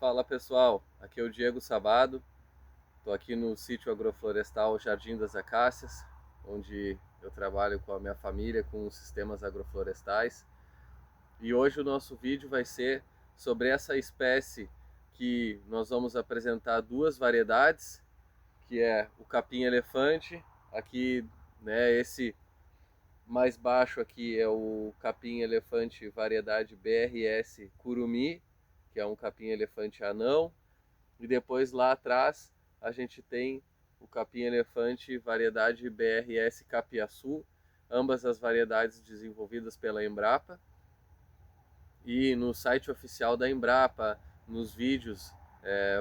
Fala pessoal, aqui é o Diego Sabado, estou aqui no sítio agroflorestal Jardim das Acácias, onde eu trabalho com a minha família com sistemas agroflorestais. E hoje o nosso vídeo vai ser sobre essa espécie que nós vamos apresentar duas variedades, que é o capim-elefante, aqui, né, esse mais baixo aqui é o capim-elefante variedade BRS Curumi, que é um capim-elefante anão. E depois lá atrás a gente tem o capim-elefante variedade BRS Capiaçu, ambas as variedades desenvolvidas pela Embrapa. E no site oficial da Embrapa, nos vídeos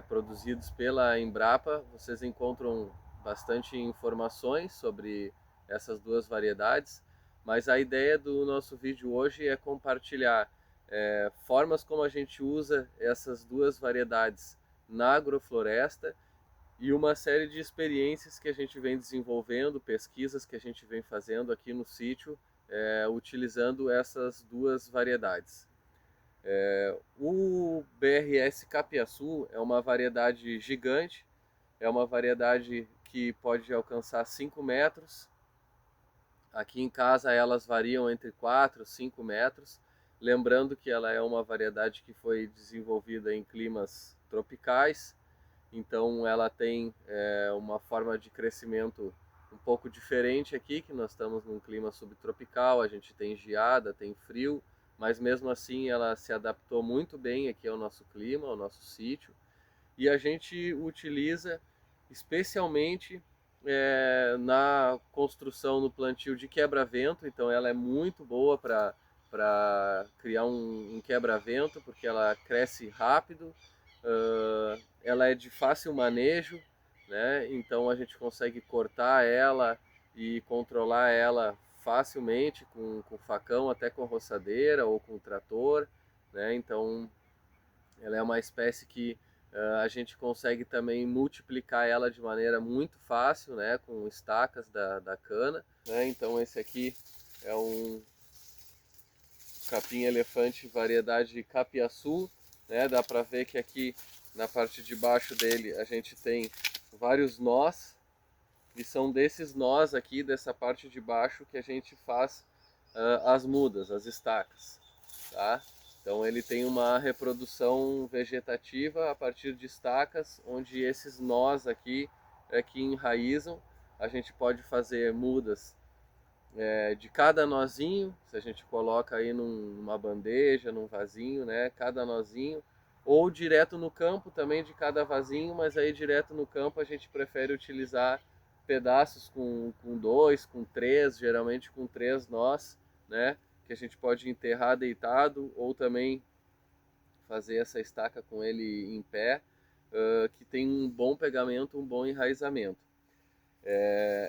produzidos pela Embrapa, vocês encontram bastante informações sobre essas duas variedades, mas a ideia do nosso vídeo hoje é compartilhar formas como a gente usa essas duas variedades na agrofloresta e uma série de experiências que a gente vem desenvolvendo, pesquisas que a gente vem fazendo aqui no sítio, utilizando essas duas variedades. O BRS Capiaçu é uma variedade gigante, é uma variedade que pode alcançar 5 metros. Aqui em casa elas variam entre 4 e 5 metros. Lembrando que ela é uma variedade que foi desenvolvida em climas tropicais, então ela tem uma forma de crescimento um pouco diferente aqui, que nós estamos num clima subtropical, a gente tem geada, tem frio, mas mesmo assim ela se adaptou muito bem aqui ao nosso clima, ao nosso sítio, e a gente utiliza especialmente na construção, no plantio de quebra-vento, então ela é muito boa para criar um quebra-vento, porque ela cresce rápido, ela é de fácil manejo, né? Então a gente consegue cortar ela e controlar ela facilmente com facão, até com roçadeira ou com trator, né? Então ela é uma espécie que a gente consegue também multiplicar ela de maneira muito fácil, né? Com estacas da cana, né? Então esse aqui é um capim-elefante variedade capiaçu, né? Dá para ver que aqui na parte de baixo dele a gente tem vários nós, e são desses nós aqui, dessa parte de baixo, que a gente faz as mudas, as estacas, tá? Então ele tem uma reprodução vegetativa a partir de estacas, onde esses nós aqui é que enraizam. A gente pode fazer mudas de cada nozinho, se a gente coloca aí numa bandeja, num vasinho, né, cada nozinho, ou direto no campo também de cada vasinho, mas aí direto no campo a gente prefere utilizar pedaços com dois, com três, geralmente com três nós, né, que a gente pode enterrar deitado ou também fazer essa estaca com ele em pé, que tem um bom pegamento, um bom enraizamento.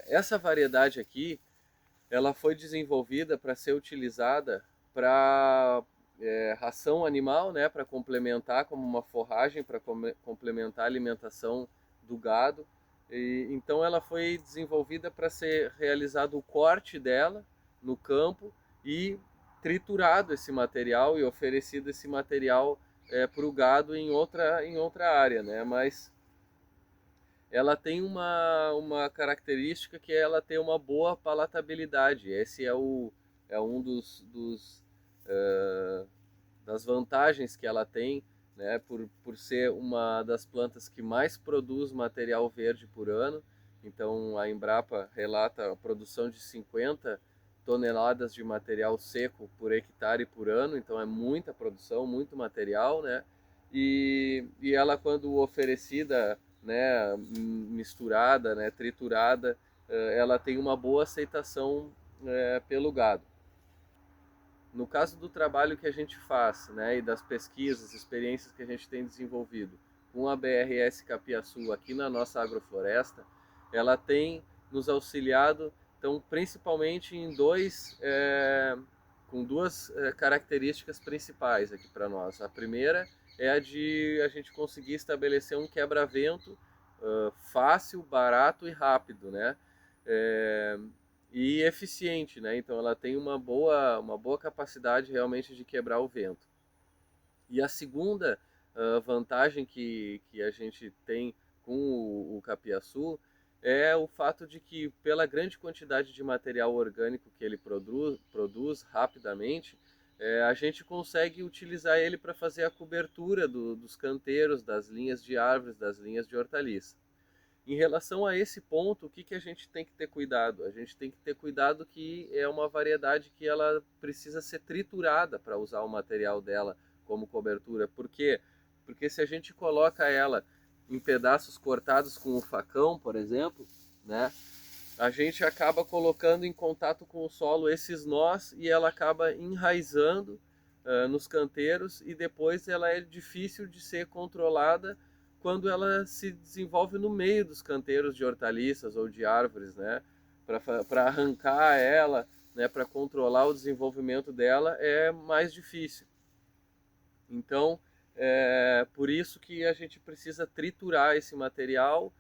Essa variedade aqui, ela foi desenvolvida para ser utilizada para ração animal, né, para complementar como uma forragem, para complementar a alimentação do gado. E, então ela foi desenvolvida para ser realizado o corte dela no campo e triturado esse material e oferecido esse material para o gado em outra área, né? Mas ela tem uma característica que é ela tem uma boa palatabilidade. Esse é um das vantagens que ela tem, né, por ser uma das plantas que mais produz material verde por ano. Então a Embrapa relata a produção de 50 toneladas de material seco por hectare por ano, então é muita produção, muito material, né? E ela, quando oferecida, né, misturada, né, triturada, ela tem uma boa aceitação pelo gado. No caso do trabalho que a gente faz, né, e das pesquisas, experiências que a gente tem desenvolvido com a BRS Capiaçu aqui na nossa agrofloresta, ela tem nos auxiliado, então, principalmente em com duas características principais aqui para nós. A primeira é a de a gente conseguir estabelecer um quebra-vento fácil, barato e rápido, né? É, e eficiente, né? Então ela tem uma boa capacidade realmente de quebrar o vento. E a segunda vantagem que a gente tem com o capiaçu é o fato de que, pela grande quantidade de material orgânico que ele produz rapidamente, a gente consegue utilizar ele para fazer a cobertura dos canteiros, das linhas de árvores, das linhas de hortaliça. Em relação a esse ponto, o que a gente tem que ter cuidado? A gente tem que ter cuidado que é uma variedade que ela precisa ser triturada para usar o material dela como cobertura. Por quê? Porque se a gente coloca ela em pedaços cortados com o facão, por exemplo, né, a gente acaba colocando em contato com o solo esses nós e ela acaba enraizando nos canteiros e depois ela é difícil de ser controlada quando ela se desenvolve no meio dos canteiros de hortaliças ou de árvores, né? Para arrancar ela, né, para controlar o desenvolvimento dela é mais difícil. Então, por isso que a gente precisa triturar esse material,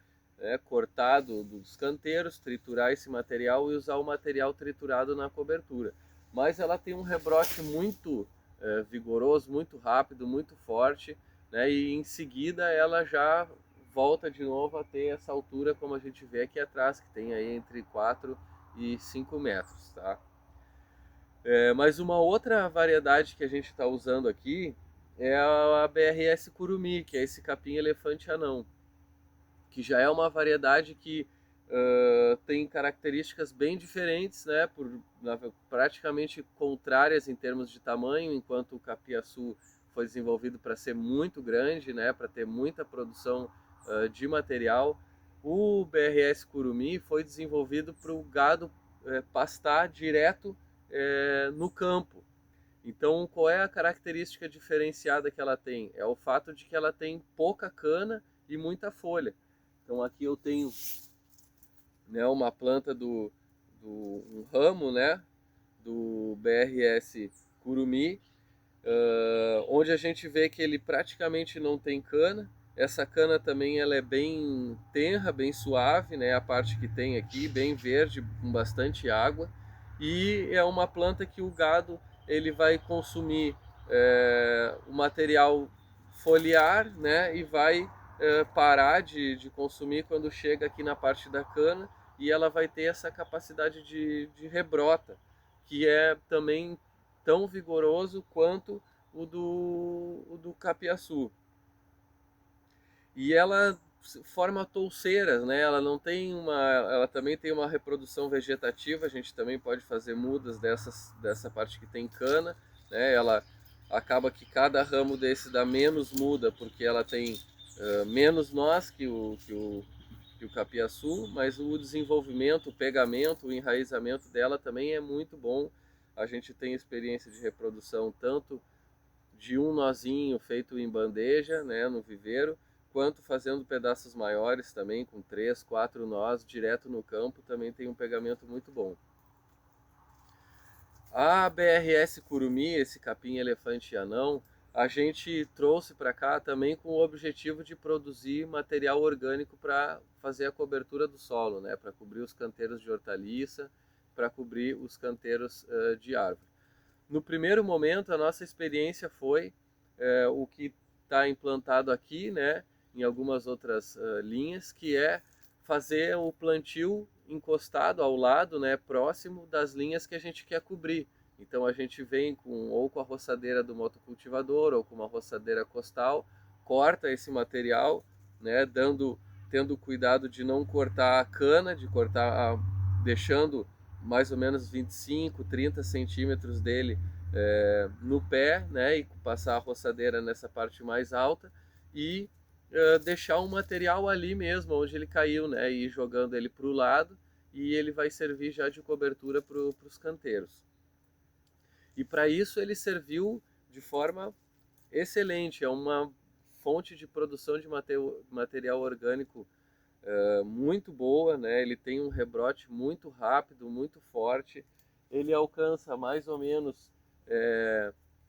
cortado dos canteiros, triturar esse material e usar o material triturado na cobertura. Mas ela tem um rebrote muito vigoroso, muito rápido, muito forte, né, e em seguida ela já volta de novo a ter essa altura como a gente vê aqui atrás, que tem aí entre 4 e 5 metros. Tá? Mas uma outra variedade que a gente está usando aqui é a BRS Curumi, que é esse capim-elefante anão, que já é uma variedade que tem características bem diferentes, né, praticamente contrárias em termos de tamanho, enquanto o capiaçu foi desenvolvido para ser muito grande, né, para ter muita produção de material. O BRS Curumi foi desenvolvido para o gado pastar direto no campo. Então, qual é a característica diferenciada que ela tem? É o fato de que ela tem pouca cana e muita folha. Então aqui eu tenho, né, uma planta um ramo, né, do BRS Curumi, onde a gente vê que ele praticamente não tem cana. Essa cana também ela é bem tenra, bem suave, né, a parte que tem aqui, bem verde, com bastante água. E é uma planta que o gado ele vai consumir o material foliar, né, e vai parar de consumir quando chega aqui na parte da cana, e ela vai ter essa capacidade de rebrota, que é também tão vigoroso quanto o do capiaçu. E ela forma touceiras, né? Ela não tem ela também tem uma reprodução vegetativa. A gente também pode fazer mudas dessa parte que tem cana, né? Ela acaba que cada ramo desse dá menos muda porque ela tem menos nós que o capiaçu, mas o desenvolvimento, o pegamento, o enraizamento dela também é muito bom. A gente tem experiência de reprodução tanto de um nozinho feito em bandeja, né, no viveiro, quanto fazendo pedaços maiores também, com 3, 4 nós, direto no campo, também tem um pegamento muito bom. A BRS Curumi, esse capim-elefante anão, a gente trouxe para cá também com o objetivo de produzir material orgânico para fazer a cobertura do solo, né, para cobrir os canteiros de hortaliça, para cobrir os canteiros de árvore. No primeiro momento, a nossa experiência foi o que está implantado aqui, né, em algumas outras linhas, que é fazer o plantio encostado ao lado, né, próximo das linhas que a gente quer cobrir. Então a gente vem ou com a roçadeira do motocultivador ou com uma roçadeira costal, corta esse material, né, tendo cuidado de não cortar a cana, deixando mais ou menos 25, 30 centímetros dele no pé, né, e passar a roçadeira nessa parte mais alta e deixar o material ali mesmo, onde ele caiu, né, e ir jogando ele para o lado, e ele vai servir já de cobertura para os canteiros. E para isso ele serviu de forma excelente, é uma fonte de produção de material orgânico muito boa, né? Ele tem um rebrote muito rápido, muito forte. Ele alcança mais ou menos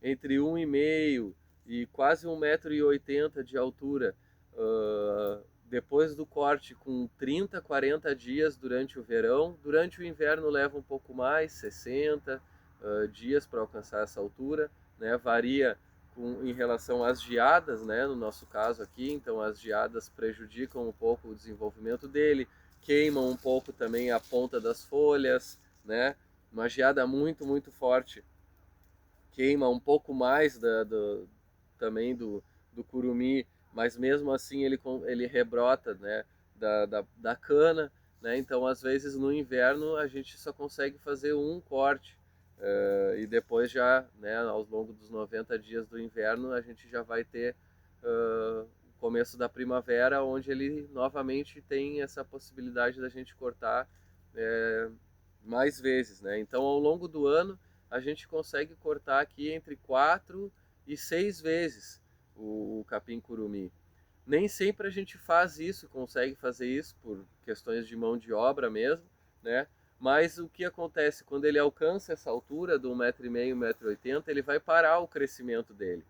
entre 1,5 e quase 1,80 m de altura depois do corte, com 30, 40 dias durante o verão. Durante o inverno leva um pouco mais, 60 dias para alcançar essa altura, né? Varia em relação às geadas, né, no nosso caso aqui. Então as geadas prejudicam um pouco o desenvolvimento dele, queimam um pouco também a ponta das folhas, né? Uma geada muito forte queima um pouco mais também do curumi, mas mesmo assim ele rebrota, né, da cana, né? Então às vezes no inverno a gente só consegue fazer um corte, e depois já, né, ao longo dos 90 dias do inverno a gente já vai ter o começo da primavera, onde ele novamente tem essa possibilidade da gente cortar mais vezes, né? Então ao longo do ano a gente consegue cortar aqui entre 4 e 6 vezes o capim-curumi. Nem sempre a gente faz isso, consegue fazer isso por questões de mão de obra mesmo, né? Mas o que acontece quando ele alcança essa altura do 1,5 m, 1,80 m, ele vai parar o crescimento dele.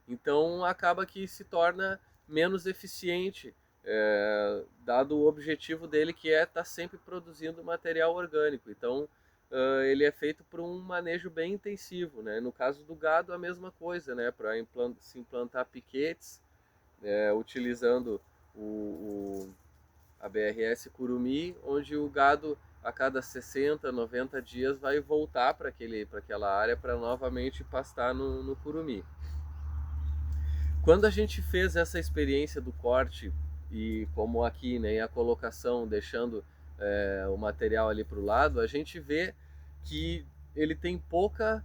Então acaba que se torna menos eficiente, dado o objetivo dele, que é estar sempre produzindo material orgânico. Então ele é feito por um manejo bem intensivo, né? No caso do gado a mesma coisa, né? Para se implantar piquetes, utilizando a BRS Curumi, onde o gado a cada 60, 90 dias vai voltar para aquela área para novamente pastar no curumi. Quando a gente fez essa experiência do corte, e como aqui, né, a colocação, deixando o material ali para o lado, a gente vê que ele tem pouca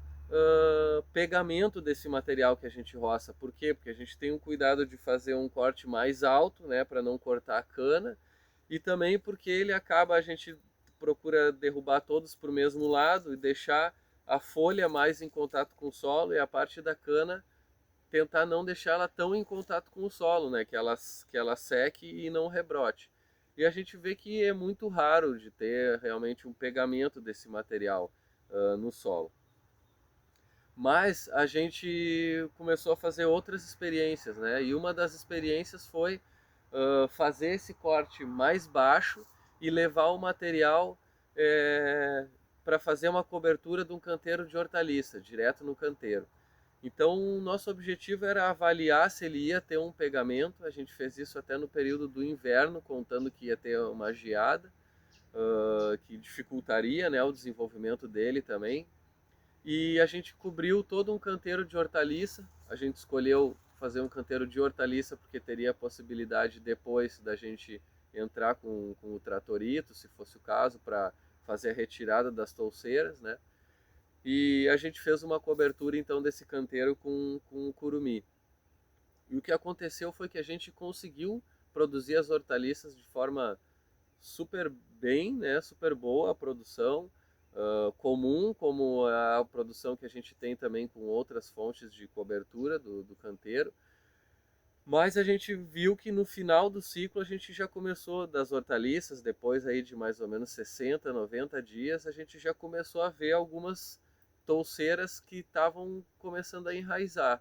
pegamento desse material que a gente roça. Por quê? Porque a gente tem um cuidado de fazer um corte mais alto, né, para não cortar a cana, e também porque a gente procura derrubar todos para o mesmo lado e deixar a folha mais em contato com o solo, e a parte da cana tentar não deixar ela tão em contato com o solo, né? Que ela seque e não rebrote. E a gente vê que é muito raro de ter realmente um pegamento desse material no solo. Mas a gente começou a fazer outras experiências, né? E uma das experiências foi fazer esse corte mais baixo e levar o material para fazer uma cobertura de um canteiro de hortaliça, direto no canteiro. Então, o nosso objetivo era avaliar se ele ia ter um pegamento. A gente fez isso até no período do inverno, contando que ia ter uma geada, que dificultaria, né, o desenvolvimento dele também. E a gente cobriu todo um canteiro de hortaliça. A gente escolheu fazer um canteiro de hortaliça porque teria a possibilidade depois da gente entrar com o tratorito, se fosse o caso, para fazer a retirada das touceiras, né? E a gente fez uma cobertura então desse canteiro com o curumi. E o que aconteceu foi que a gente conseguiu produzir as hortaliças de forma super bem, né, super boa a produção, comum, como a produção que a gente tem também com outras fontes de cobertura do canteiro. Mas a gente viu que no final do ciclo a gente já começou das hortaliças, depois aí de mais ou menos 60, 90 dias, a gente já começou a ver algumas touceiras que estavam começando a enraizar.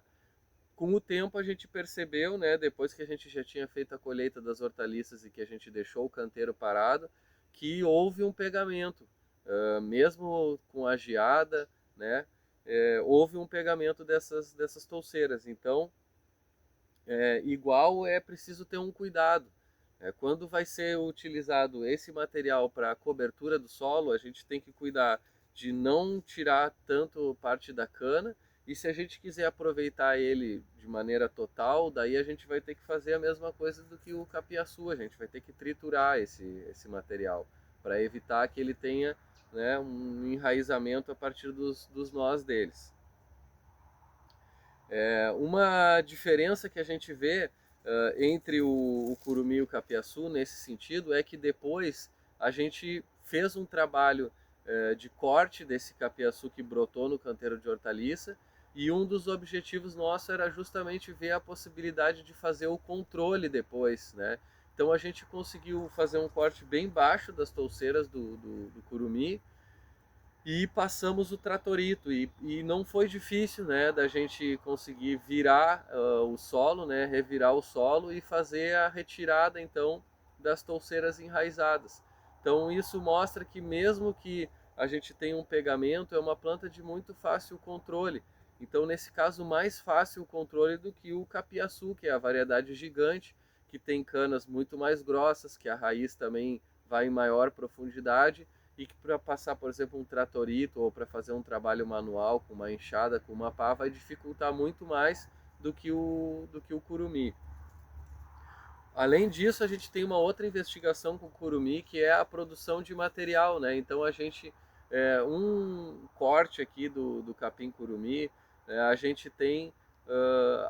Com o tempo a gente percebeu, né, depois que a gente já tinha feito a colheita das hortaliças e que a gente deixou o canteiro parado, que houve um pegamento, mesmo com a geada, né, houve um pegamento dessas touceiras. Então, igual é preciso ter um cuidado. Quando vai ser utilizado esse material para a cobertura do solo, a gente tem que cuidar de não tirar tanto parte da cana, e se a gente quiser aproveitar ele de maneira total, daí a gente vai ter que fazer a mesma coisa do que o capiaçu, a gente vai ter que triturar esse material, para evitar que ele tenha, né, um enraizamento a partir dos nós deles. Uma diferença que a gente vê entre o curumi e o capiaçu nesse sentido é que depois a gente fez um trabalho de corte desse capiaçu que brotou no canteiro de hortaliça, e um dos objetivos nossos era justamente ver a possibilidade de fazer o controle depois, né? Então a gente conseguiu fazer um corte bem baixo das touceiras do curumi, e passamos o tratorito, e não foi difícil, né, da gente conseguir virar o solo, né, revirar o solo e fazer a retirada então das touceiras enraizadas. Então isso mostra que mesmo que a gente tenha um pegamento, é uma planta de muito fácil controle, Então, nesse caso, mais fácil o controle do que o capiaçu, que é a variedade gigante, que tem canas muito mais grossas, que a raiz também vai em maior profundidade, e que para passar, por exemplo, um tratorito ou para fazer um trabalho manual com uma enxada, com uma pá, vai dificultar muito mais do que o curumim. Além disso, a gente tem uma outra investigação com o curumim, que é a produção de material, né? Então a gente, um corte aqui do capim-curumim, a gente tem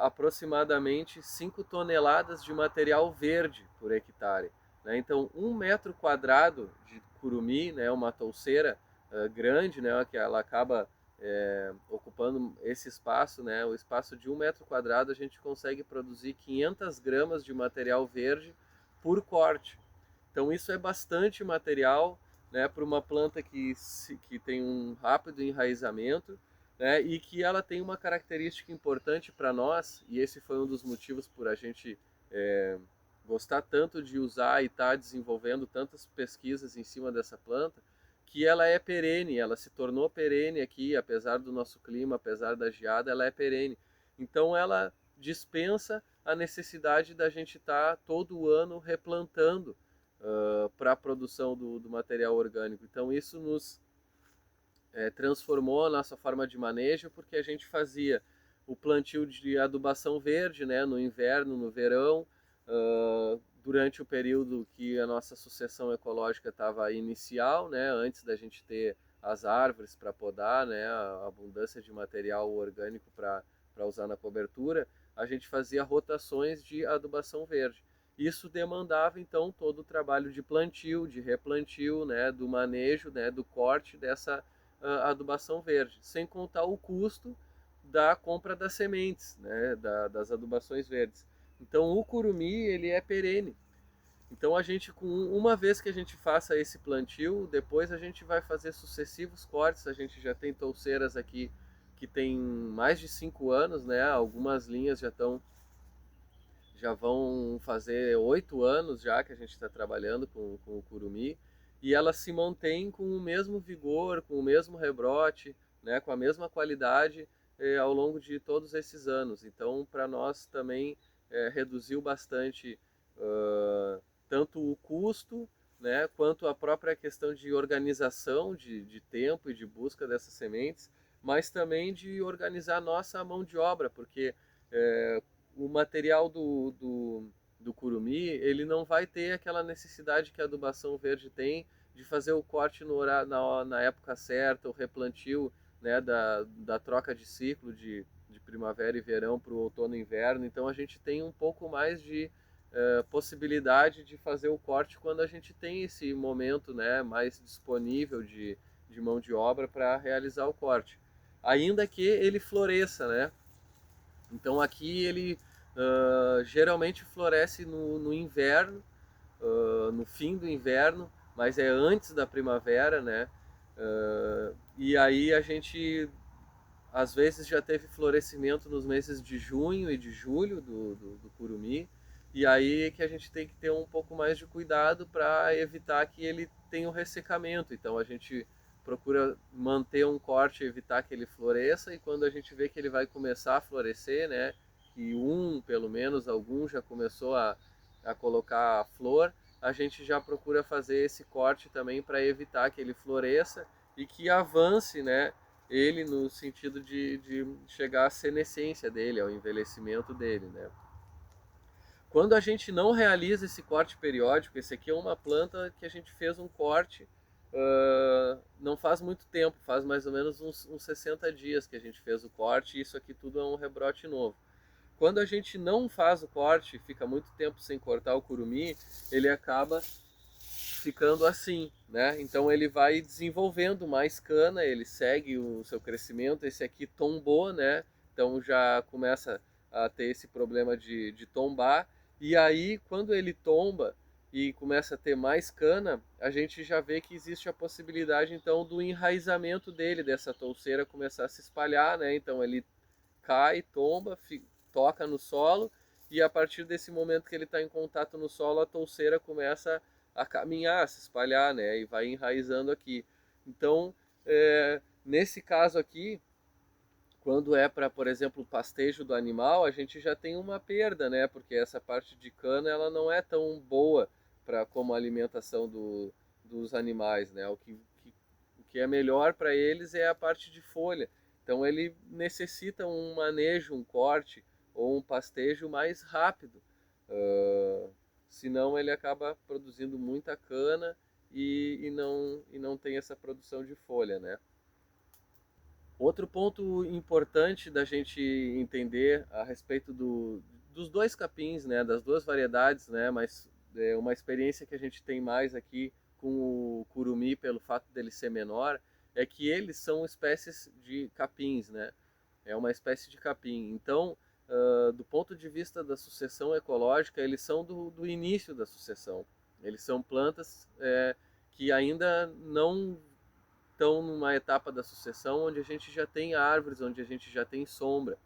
aproximadamente 5 toneladas de material verde por hectare, né? Então 1 metro quadrado de curumim, né, uma touceira grande, né, que ela acaba ocupando esse espaço, né, o espaço de 1 metro quadrado, a gente consegue produzir 500 gramas de material verde por corte. Então isso é bastante material, né, para uma planta que tem um rápido enraizamento, né, e que ela tem uma característica importante para nós, e esse foi um dos motivos por a gente gostar tanto de usar e estar desenvolvendo tantas pesquisas em cima dessa planta, que ela é perene, ela se tornou perene aqui, apesar do nosso clima, apesar da geada, ela é perene. Então ela dispensa a necessidade da gente estar todo ano replantando para a produção do material orgânico. Então isso nos transformou a nossa forma de manejo, porque a gente fazia o plantio de adubação verde, né, no inverno, no verão, durante o período que a nossa sucessão ecológica estava inicial, né, antes da gente ter as árvores para podar, né, a abundância de material orgânico para usar na cobertura, a gente fazia rotações de adubação verde. Isso demandava então todo o trabalho de plantio, de replantio, né, do manejo, né, do corte dessa adubação verde, sem contar o custo da compra das sementes, né, das adubações verdes. Então o curumim ele é perene. Então a gente, com uma vez que a gente faça esse plantio, depois a gente vai fazer sucessivos cortes. A gente já tem touceiras aqui que tem mais de 5 anos, né? Algumas linhas já vão fazer 8 anos já que a gente está trabalhando com o curumim, e elas se mantêm com o mesmo vigor, com o mesmo rebrote, né, com a mesma qualidade ao longo de todos esses anos. Então, para nós também reduziu bastante tanto o custo, né, quanto a própria questão de organização de tempo e de busca dessas sementes, mas também de organizar a nossa mão de obra, porque o material do curumim, ele não vai ter aquela necessidade que a adubação verde tem de fazer o corte no horário, na época certa, o replantio, né, da troca de ciclo de primavera e verão para o outono e inverno. Então a gente tem um pouco mais de possibilidade de fazer o corte quando a gente tem esse momento, né, mais disponível de mão de obra para realizar o corte. Ainda que ele floresça, né? Então aqui ele geralmente floresce no inverno, no fim do inverno, mas é antes da primavera, né? E aí a gente às vezes já teve florescimento nos meses de junho e de julho do curumim, e aí que a gente tem que ter um pouco mais de cuidado para evitar que ele tenha um ressecamento. Então a gente procura manter um corte, evitar que ele floresça, e quando a gente vê que ele vai começar a florescer, né, que pelo menos algum já começou a colocar a flor, a gente já procura fazer esse corte também para evitar que ele floresça e que avance, né, ele no sentido de chegar à senescência dele, ao envelhecimento dele, né? Quando a gente não realiza esse corte periódico, esse aqui é uma planta que a gente fez um corte não faz muito tempo, faz mais ou menos uns 60 dias que a gente fez o corte, e isso aqui tudo é um rebrote novo. Quando a gente não faz o corte, fica muito tempo sem cortar o curumim, ele acaba ficando assim, né? Então ele vai desenvolvendo mais cana, ele segue o seu crescimento. Esse aqui tombou, né? Então já começa a ter esse problema de tombar. E aí, quando ele tomba e começa a ter mais cana, a gente já vê que existe a possibilidade então do enraizamento dele, dessa touceira começar a se espalhar, né? Então ele cai, tomba, toca no solo, e a partir desse momento que ele está em contato no solo, a touceira começa a caminhar, a se espalhar, né, e vai enraizando aqui. Então, nesse caso aqui, Quando é para, por exemplo, o pastejo do animal, a gente já tem uma perda, né? Porque essa parte de cana ela não é tão boa para como alimentação dos animais, né? O que é melhor para eles é a parte de folha. Então ele necessita um manejo, um corte ou um pastejo mais rápido. Uh, Senão ele acaba produzindo muita cana e não tem essa produção de folha, né? Outro ponto importante da gente entender a respeito dos dois capins, né, das duas variedades, né, mas é uma experiência que a gente tem mais aqui com o curumi pelo fato dele ser menor, é que eles são espécies de capins, né? É uma espécie de capim. Então, do ponto de vista da sucessão ecológica, eles são do início da sucessão. Eles são plantas que ainda não estão numa etapa da sucessão onde a gente já tem árvores, onde a gente já tem sombra.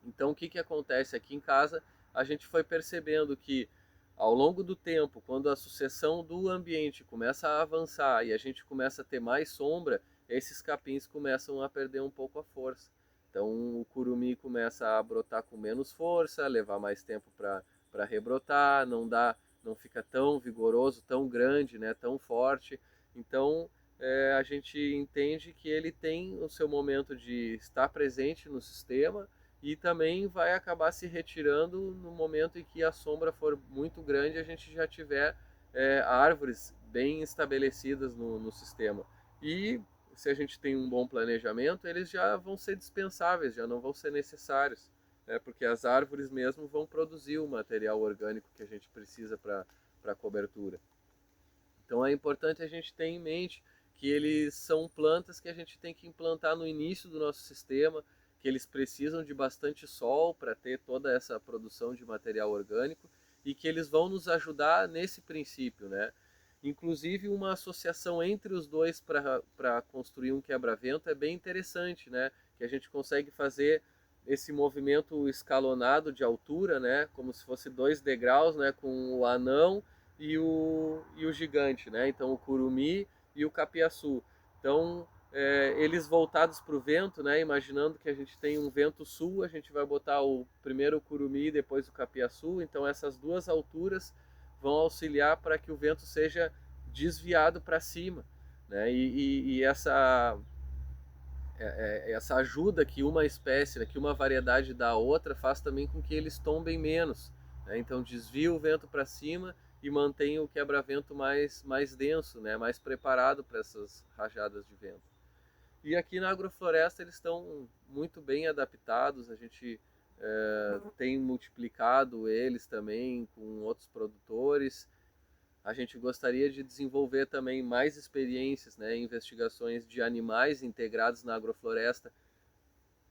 Então, o que que acontece aqui em casa? A gente foi percebendo que ao longo do tempo, quando a sucessão do ambiente começa a avançar e a gente começa a ter mais sombra, esses capins começam a perder um pouco a força. Então, o curumi começa a brotar com menos força, levar mais tempo para rebrotar, não fica tão vigoroso, tão grande, né, tão forte. Então, a gente entende que ele tem o seu momento de estar presente no sistema e também vai acabar se retirando no momento em que a sombra for muito grande e a gente já tiver árvores bem estabelecidas no sistema. E se a gente tem um bom planejamento, eles já vão ser dispensáveis, já não vão ser necessários, né? Porque as árvores mesmo vão produzir o material orgânico que a gente precisa para a cobertura. Então é importante a gente ter em mente que eles são plantas que a gente tem que implantar no início do nosso sistema, que eles precisam de bastante sol para ter toda essa produção de material orgânico e que eles vão nos ajudar nesse princípio, né? Inclusive uma associação entre os dois para construir um quebra-vento é bem interessante, né? Que a gente consegue fazer esse movimento escalonado de altura, né? Como se fosse 2 degraus, né? Com o anão e o gigante, né? Então o curumi e o capiaçu. Então eles voltados para o vento, né? Imaginando que a gente tem um vento sul, a gente vai botar primeiro o curumi e depois o capiaçu. Então essas duas alturas vão auxiliar para que o vento seja desviado para cima, né? E essa ajuda que uma espécie, né, que uma variedade dá à outra, faz também com que eles tombem menos, né? Então desvia o vento para cima e mantém o quebra-vento mais denso, né? Mais preparado para essas rajadas de vento. E aqui na agrofloresta eles estão muito bem adaptados, a gente tem multiplicado eles também com outros produtores. A gente gostaria de desenvolver também mais experiências, né, investigações de animais integrados na agrofloresta,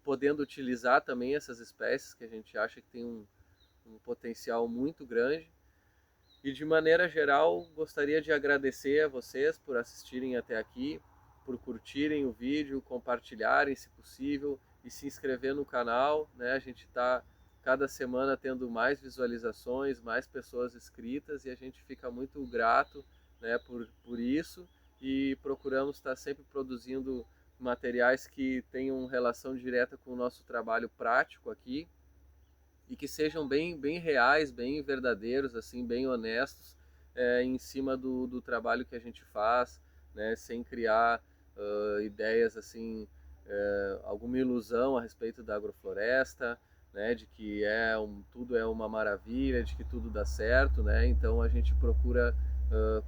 podendo utilizar também essas espécies que a gente acha que tem um potencial muito grande. E de maneira geral, gostaria de agradecer a vocês por assistirem até aqui, por curtirem o vídeo, compartilharem se possível e se inscrever no canal, né? A gente está cada semana tendo mais visualizações, mais pessoas inscritas e a gente fica muito grato, né, por isso e procuramos estar sempre produzindo materiais que tenham relação direta com o nosso trabalho prático aqui e que sejam bem reais, bem verdadeiros, assim, bem honestos em cima do trabalho que a gente faz, né, sem criar ideias assim, alguma ilusão a respeito da agrofloresta, né, de que tudo é uma maravilha, de que tudo dá certo, né? Então a gente procura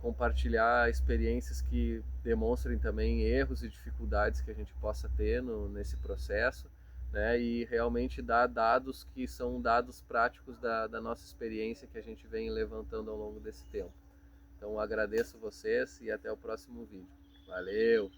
compartilhar experiências que demonstrem também erros e dificuldades que a gente possa ter nesse processo, né, e realmente dar dados que são dados práticos da nossa experiência que a gente vem levantando ao longo desse tempo. Então agradeço vocês e até o próximo vídeo. Valeu!